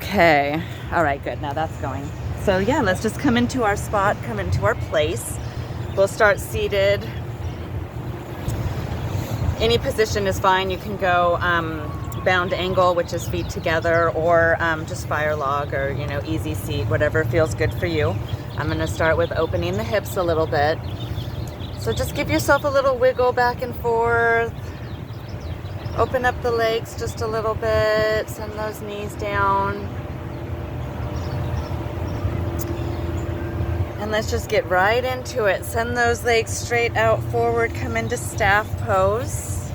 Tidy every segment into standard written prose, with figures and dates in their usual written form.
Okay. All right, good. Now that's going. So yeah, let's just come into our spot, come into our place. We'll start seated. Any position is fine. You can go bound angle, which is feet together, or just fire log, or easy seat, whatever feels good for you. I'm going to start with opening the hips a little bit. So just give yourself a little wiggle back and forth. Open up the legs just a little bit. Send those knees down. And let's just get right into it. Send those legs straight out forward. Come into staff pose.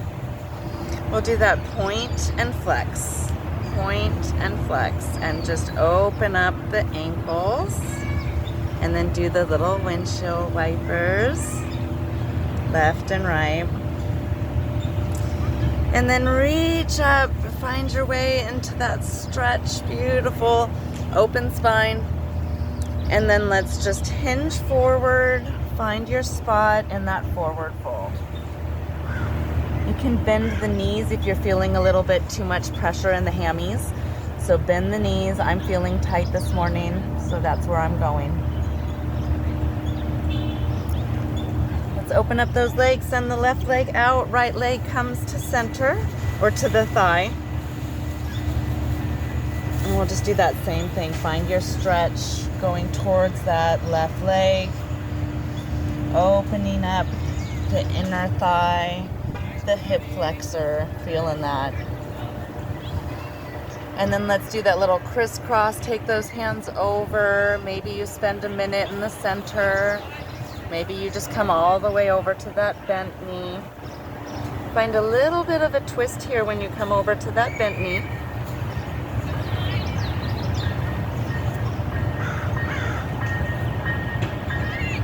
We'll do that point and flex. Point and flex. And just open up the ankles. And then do the little windshield wipers. Left and right. And then reach up, find your way into that stretch, beautiful, open spine. And then let's just hinge forward, find your spot in that forward fold. You can bend the knees if you're feeling a little bit too much pressure in the hammies. So bend the knees. I'm feeling tight this morning, so that's where I'm going. Let's open up those legs, send the left leg out, right leg comes to center or to the thigh. And we'll just do that same thing. Find your stretch going towards that left leg, opening up the inner thigh, the hip flexor, feeling that. And then let's do that little crisscross. Take those hands over. Maybe you spend a minute in the center. Maybe you just come all the way over to that bent knee. Find a little bit of a twist here when you come over to that bent knee.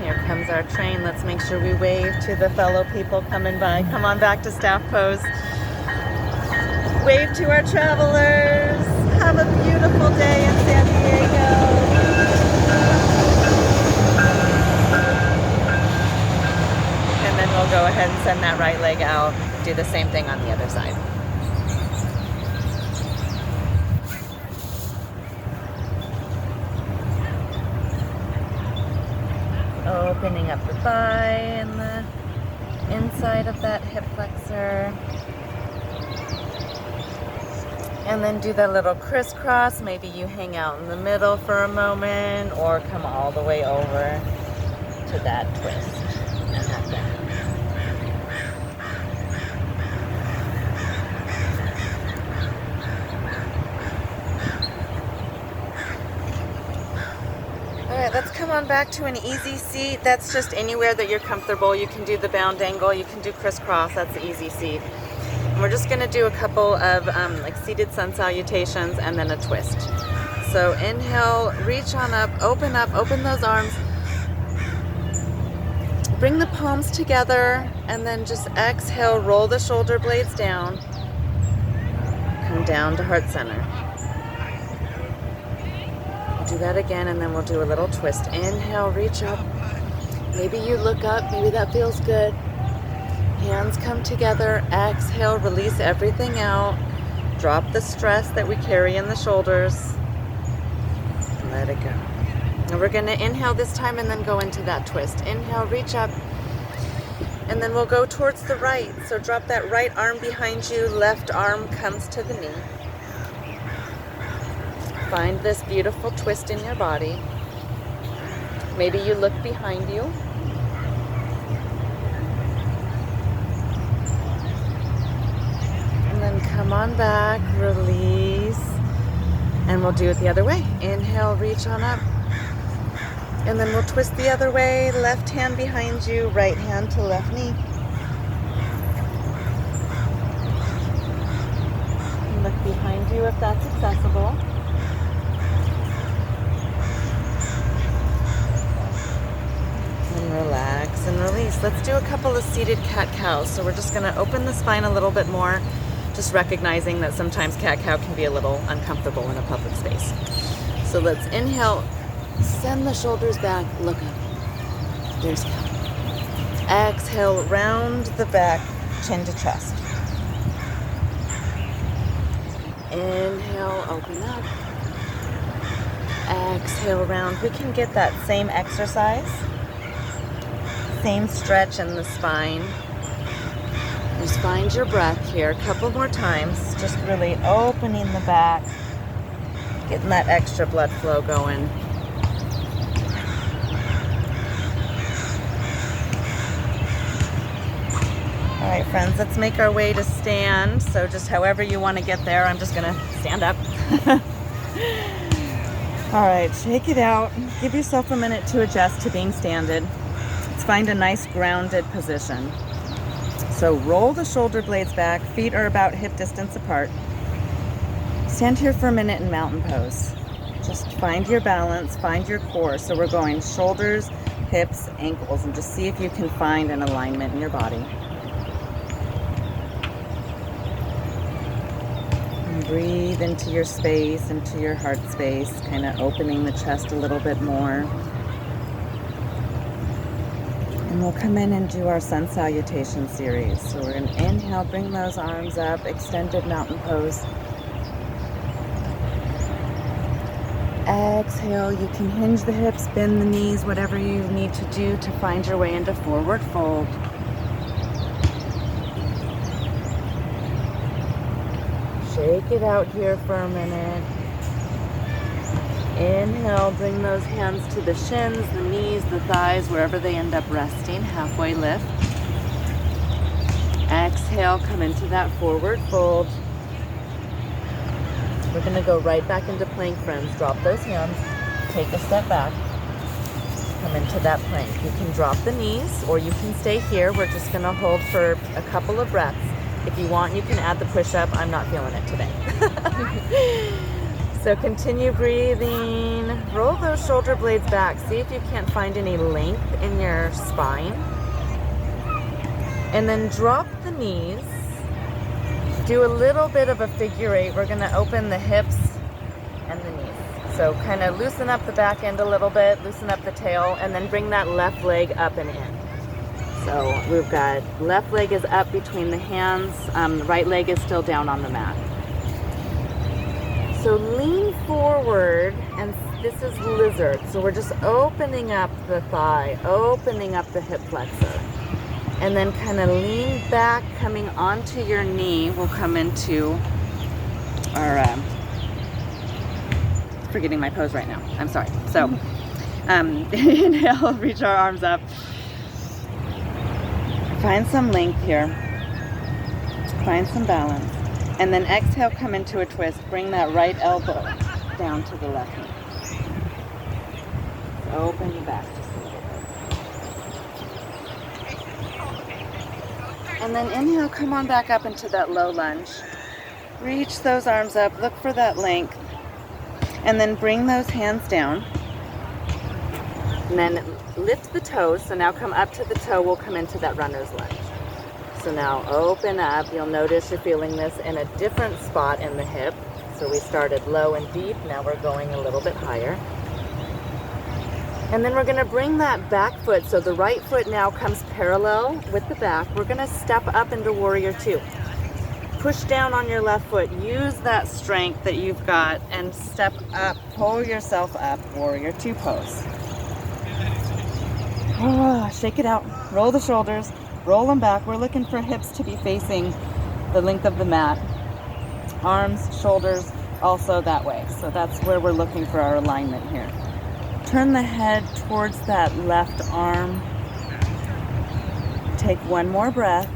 Here comes our train. Let's make sure we wave to the fellow people coming by. Come on back to staff pose. Wave to our travelers. Have a beautiful day in San Diego. And then we'll go ahead and send that right leg out. Do the same thing on the other side. Opening up the thigh and the inside of that hip flexor. And then do that little crisscross. Maybe you hang out in the middle for a moment or come all the way over to that twist and that bend. Alright, let's come on back to an easy seat. That's just anywhere that you're comfortable. You can do the bound angle, you can do crisscross, that's the easy seat. And we're just going to do a couple of like seated sun salutations and then a twist. So inhale, reach on up, open those arms. Bring the palms together and then just exhale, roll the shoulder blades down. Come down to heart center. Do that again and then we'll do a little twist. Inhale, reach up. Maybe you look up, maybe that feels good. Hands come together. Exhale, release everything out. Drop the stress that we carry in the shoulders. Let it go. And we're going to inhale this time and then go into that twist. Inhale, reach up. And then we'll go towards the right. So drop that right arm behind you. Left arm comes to the knee. Find this beautiful twist in your body. Maybe you look behind you. And then come on back, release. And we'll do it the other way. Inhale, reach on up. And then we'll twist the other way. Left hand behind you, right hand to left knee. And look behind you if that's accessible. Relax and release. Let's do a couple of seated cat-cows. So we're just going to open the spine a little bit more, just recognizing that sometimes cat-cow can be a little uncomfortable in a public space. So let's inhale, send the shoulders back, look up. There's cow. Exhale, round the back, chin to chest. Inhale, open up. Exhale, round. We can get that same exercise, same stretch in the spine. Just find your breath here a couple more times, just really opening the back, getting that extra blood flow going. All right, friends, let's make our way to stand. So just however you want to get there, I'm just gonna stand up. All right, shake it out. Give yourself a minute to adjust to being standing. Let's find a nice grounded position. So roll the shoulder blades back, feet are about hip distance apart. Stand here for a minute in mountain pose. Just find your balance, find your core. So we're going shoulders, hips, ankles, and just see if you can find an alignment in your body. And breathe into your space, into your heart space, kind of opening the chest a little bit more. And we'll come in and do our sun salutation series. So we're going to inhale, bring those arms up, extended mountain pose. Exhale, you can hinge the hips, bend the knees, whatever you need to do to find your way into forward fold. Shake it out here for a minute. Inhale, bring those hands to the shins, the knees, the thighs, wherever they end up resting, halfway lift. Exhale, come into that forward fold. We're gonna go right back into plank, friends. Drop those hands, take a step back, come into that plank. You can drop the knees or you can stay here. We're just gonna hold for a couple of breaths. If you want, you can add the push-up. I'm not feeling it today. So continue breathing. Roll those shoulder blades back. See if you can't find any length in your spine. And then drop the knees. Do a little bit of a figure eight. We're gonna open the hips and the knees. So kind of loosen up the back end a little bit, loosen up the tail, and then bring that left leg up and in. So we've got left leg is up between the hands, right leg is still down on the mat. So lean forward, and this is lizard. So we're just opening up the thigh, opening up the hip flexor. And then kind of lean back, coming onto your knee. We'll come into our, forgetting my pose right now. I'm sorry. So inhale, reach our arms up. Find some length here. Find some balance. And then exhale, come into a twist. Bring that right elbow down to the left knee. Open the back just a little bit. And then inhale, come on back up into that low lunge. Reach those arms up, look for that length. And then bring those hands down. And then lift the toes. So now come up to the toe, we'll come into that runner's lunge. So now open up. You'll notice you're feeling this in a different spot in the hip. So we started low and deep. Now we're going a little bit higher. And then we're gonna bring that back foot. So the right foot now comes parallel with the back. We're gonna step up into warrior two. Push down on your left foot. Use that strength that you've got and step up, pull yourself up, warrior two pose. Oh, shake it out, roll the shoulders. Roll them back. We're looking for hips to be facing the length of the mat. Arms, shoulders, also that way. So that's where we're looking for our alignment here. Turn the head towards that left arm. Take one more breath.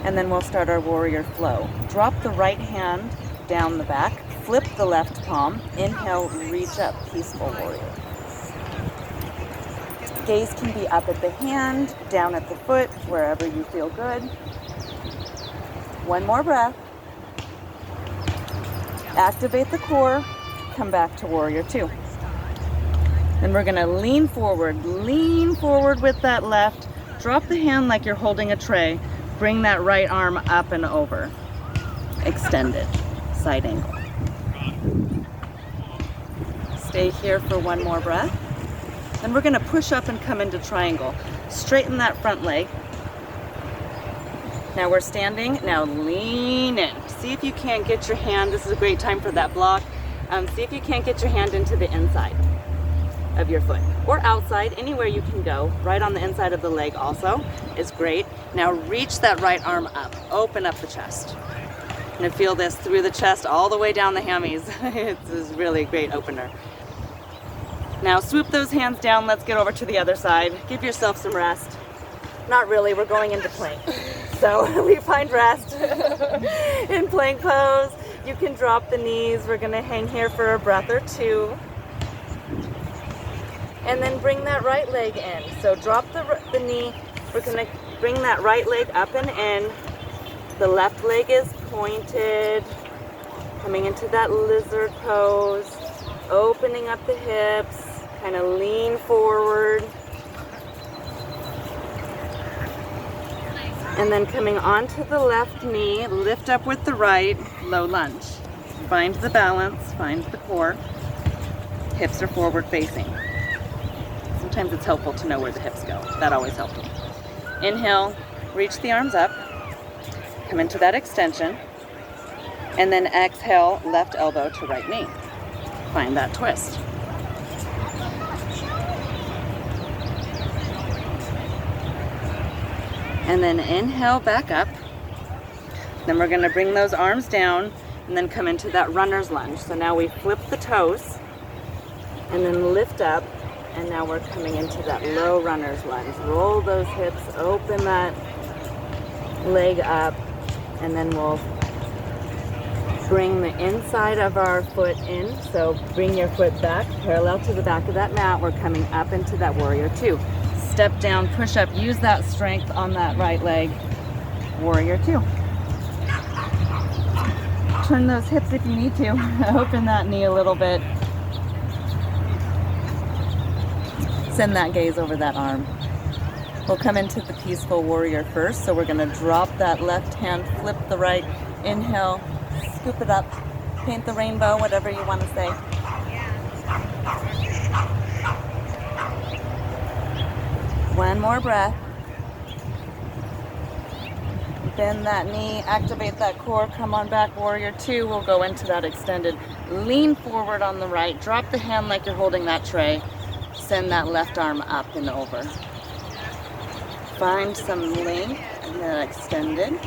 And then we'll start our warrior flow. Drop the right hand down the back. Flip the left palm. Inhale, reach up, peaceful warrior. Gaze can be up at the hand, down at the foot, wherever you feel good. One more breath. Activate the core. Come back to warrior two. Then we're gonna lean forward with that left. Drop the hand like you're holding a tray. Bring that right arm up and over. Extended, side angle. Stay here for one more breath. Then we're gonna push up and come into triangle. Straighten that front leg. Now we're standing, now lean in. See if you can't get your hand, this is a great time for that block. See if you can't get your hand into the inside of your foot or outside, anywhere you can go. Right on the inside of the leg also is great. Now reach that right arm up, open up the chest. You're gonna feel this through the chest all the way down the hammies. It's a really great opener. Now swoop those hands down. Let's get over to the other side. Give yourself some rest. Not really, we're going into plank. So we find rest in plank pose. You can drop the knees. We're gonna hang here for a breath or two. And then bring that right leg in. So drop the knee. We're gonna bring that right leg up and in. The left leg is pointed. Coming into that lizard pose. Opening up the hips. Kind of lean forward. And then coming onto the left knee, lift up with the right, low lunge. Find the balance, find the core. Hips are forward facing. Sometimes it's helpful to know where the hips go. That always helps me. Inhale, reach the arms up. Come into that extension. And then exhale, left elbow to right knee. Find that twist. And then inhale back up. Then we're gonna bring those arms down and then come into that runner's lunge. So now we flip the toes and then lift up, and now we're coming into that low runner's lunge. Roll those hips, open that leg up, and then we'll bring the inside of our foot in. So bring your foot back, parallel to the back of that mat. We're coming up into that warrior two. Step down, push up, use that strength on that right leg. Warrior two. Turn those hips if you need to. Open that knee a little bit. Send that gaze over that arm. We'll come into the peaceful warrior first. So we're gonna drop that left hand, flip the right, inhale, scoop it up, paint the rainbow, whatever you wanna say. One more breath. Bend that knee, activate that core, come on back, warrior two. We'll go into that extended. Lean forward on the right, drop the hand like you're holding that tray. Send that left arm up and over. Find some length and then extended.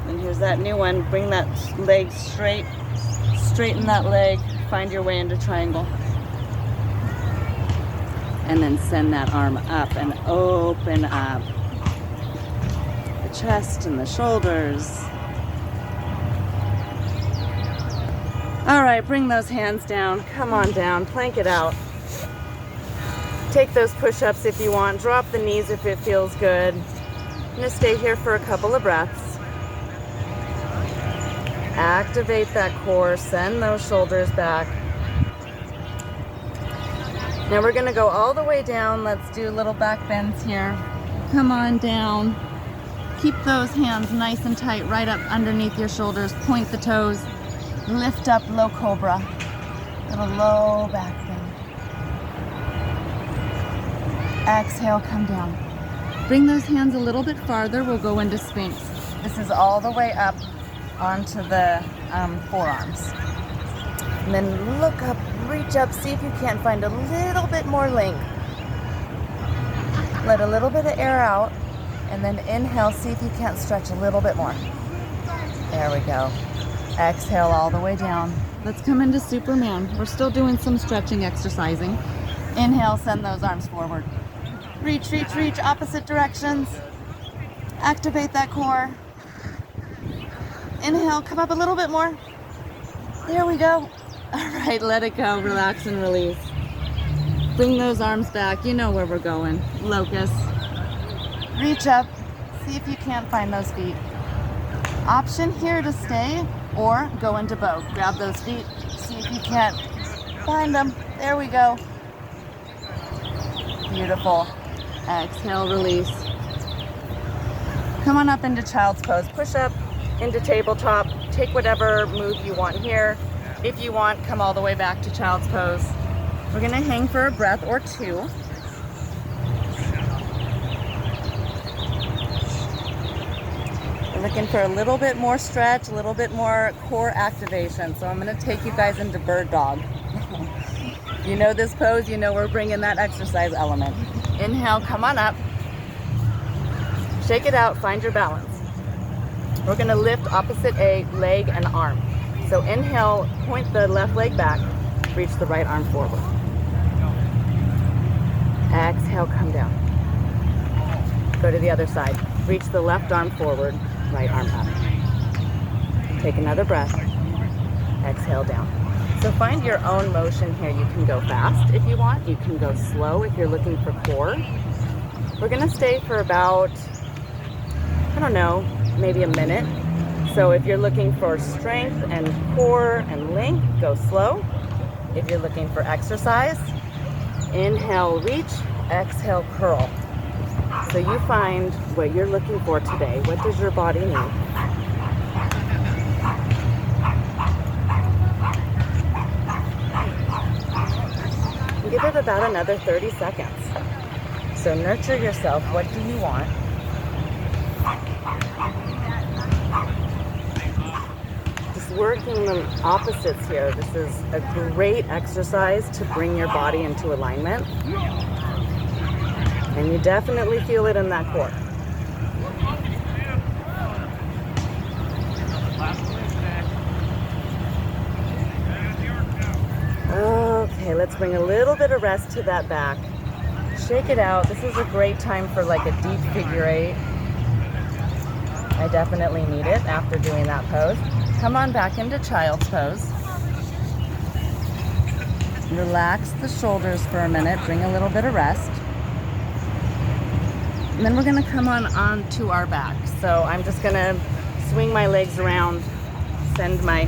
And here's that new one. Bring that leg straight, straighten that leg, find your way into triangle. And then send that arm up and open up the chest and the shoulders. All right, bring those hands down. Come on down, plank it out. Take those push-ups if you want. Drop the knees if it feels good. I'm gonna stay here for a couple of breaths. Activate that core, send those shoulders back. Now we're gonna go all the way down. Let's do little back bends here. Come on down. Keep those hands nice and tight right up underneath your shoulders. Point the toes. Lift up, low cobra. Little low back bend. Exhale, come down. Bring those hands a little bit farther. We'll go into Sphinx. This is all the way up onto the forearms. And then look up, reach up, see if you can't find a little bit more length. Let a little bit of air out, and then inhale, see if you can't stretch a little bit more. There we go. Exhale all the way down. Let's come into Superman. We're still doing some stretching, exercising. Inhale, send those arms forward. Reach, reach, reach, opposite directions. Activate that core. Inhale, come up a little bit more. There we go. All right, let it go, relax and release. Bring those arms back, you know where we're going. Locust. Reach up, see if you can't find those feet. Option here to stay or go into bow. Grab those feet, see if you can't find them. There we go. Beautiful. Exhale, release. Come on up into child's pose. Push up into tabletop. Take whatever move you want here. If you want, come all the way back to child's pose. We're gonna hang for a breath or two. looking for a little bit more stretch, a little bit more core activation. So I'm going to take you guys into bird dog. You know this pose, you know we're bringing that exercise element. Inhale, come on up. Shake it out, find your balance. We're going to lift opposite a leg and arm. So inhale, point the left leg back, reach the right arm forward. Exhale, come down. Go to the other side. Reach the left arm forward, right arm up. Take another breath. Exhale down. So find your own motion here. You can go fast if you want. You can go slow if you're looking for core. We're going to stay for about, I don't know, maybe a minute. So if you're looking for strength and core and length, go slow. If you're looking for exercise, inhale, reach, exhale, curl. So you find what you're looking for today. What does your body need? Give it about another 30 seconds. So nurture yourself. What do you want? Just working the opposites here. This is a great exercise to bring your body into alignment. And you definitely feel it in that core. Okay, let's bring a little bit of rest to that back. Shake it out. This is a great time for like a deep figure eight. I definitely need it after doing that pose. Come on back into child's pose. Relax the shoulders for a minute. Bring a little bit of rest. And then we're going to come on to our back. So I'm just going to swing my legs around, send my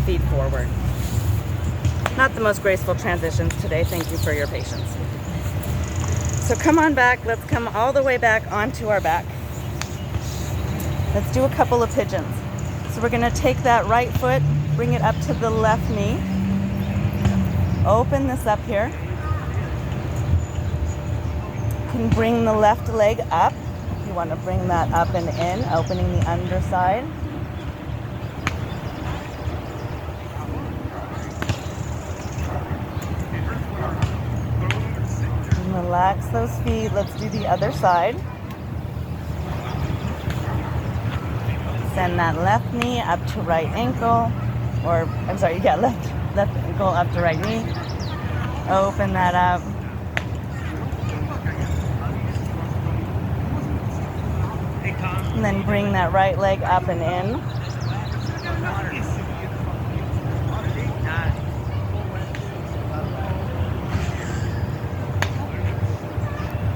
feet forward. Not the most graceful transitions today. Thank you for your patience. So come on back. Let's come all the way back onto our back. Let's do a couple of pigeons. So we're going to take that right foot, bring it up to the left knee. Open this up here. You can bring the left leg up. You want to bring that up and in, opening the underside. And relax those feet. Let's do the other side. Send that left knee up to right ankle, or I'm sorry, yeah, left ankle up to right knee. Open that up. And then bring that right leg up and in.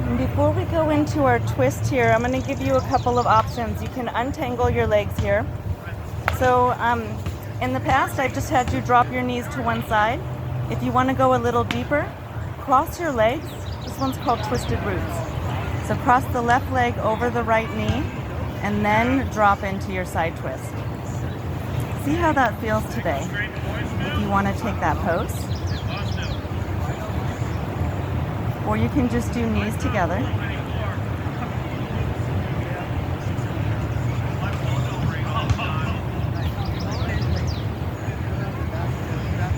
And before we go into our twist here, I'm going to give you a couple of options. You can untangle your legs here. So in the past, I've just had you drop your knees to one side. If you want to go a little deeper, cross your legs. This one's called twisted roots. So cross the left leg over the right knee and then drop into your side twist. See how that feels today. If you want to take that pose. Or you can just do knees together.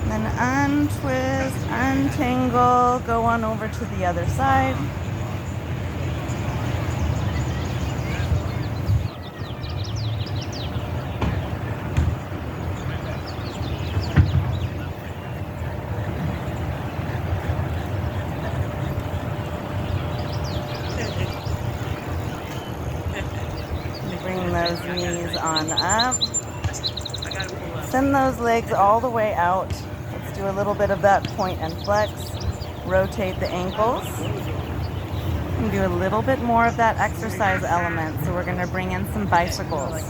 Then untwist, untangle, go on over to the other side. Bring those knees on up. Send those legs all the way out. Let's do a little bit of that point and flex. Rotate the ankles. And do a little bit more of that exercise element. So we're going to bring in some bicycles.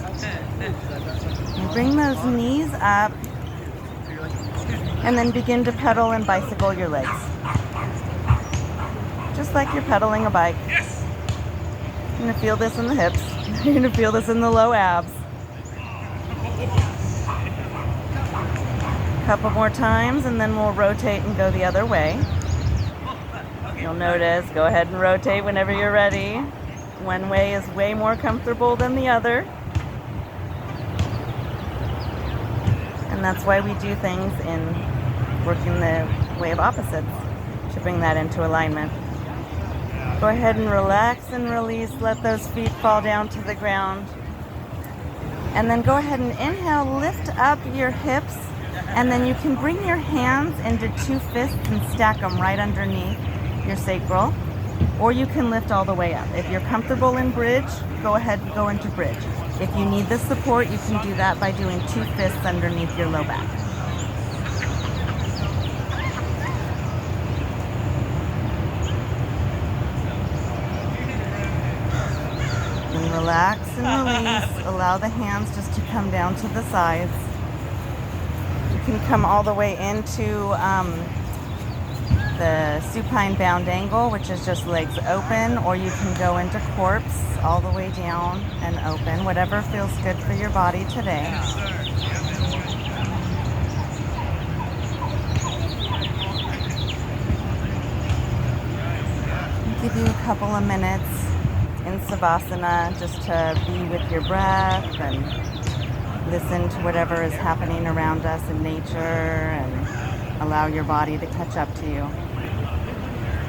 And bring those knees up. And then begin to pedal and bicycle your legs. Just like you're pedaling a bike. You're going to feel this in the hips. You're going to feel this in the low abs. Couple more times and then we'll rotate and go the other way. You'll notice, go ahead and rotate whenever you're ready. One way is way more comfortable than the other. that's why we do things in working the way of opposites, to bring that into alignment. Go ahead and relax and release. Let those feet fall down to the ground. And then go ahead and inhale, lift up your hips, and then you can bring your hands into two fists and stack them right underneath your sacral, or you can lift all the way up. If you're comfortable in bridge, go ahead and go into bridge. If you need the support, you can do that by doing two fists underneath your low back. And relax and release. Allow the hands just to come down to the sides. You can come all the way into the supine bound angle, which is just legs open, or you can go into corpse all the way down and open, whatever feels good for your body today. I'll give you a couple of minutes in Savasana just to be with your breath and listen to whatever is happening around us in nature and allow your body to catch up to you.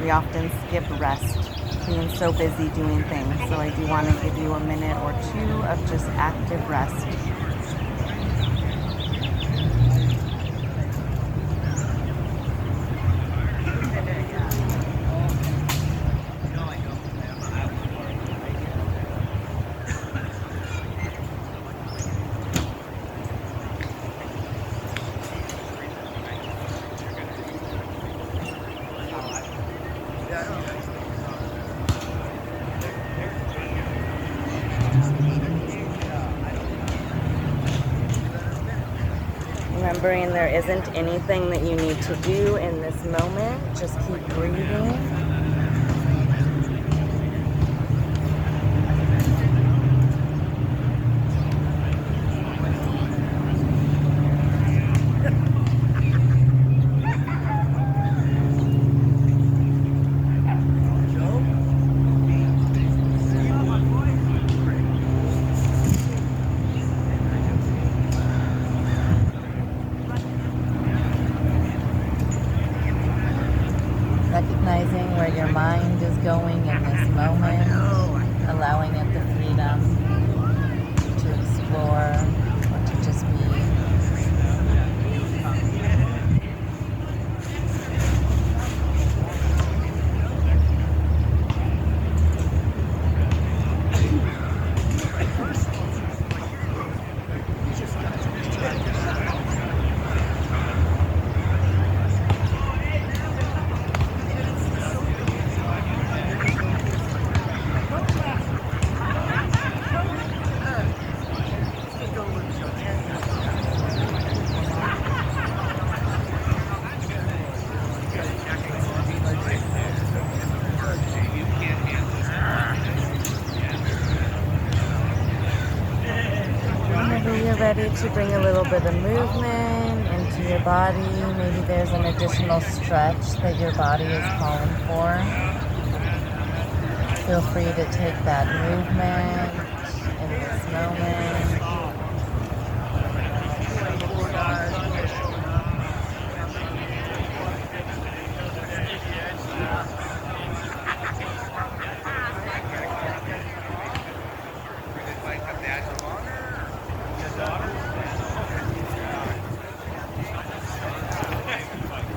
We often skip rest, being so busy doing things, so I do want to give you a minute or two of just active rest. Remembering there isn't anything that you need to do in this moment. Just keep breathing. Recognizing where your mind is going in this moment, allowing it the freedom to explore or to just be. You're ready to bring a little bit of movement into your body. Maybe there's an additional stretch that your body is calling for. Feel free to take that movement in this moment.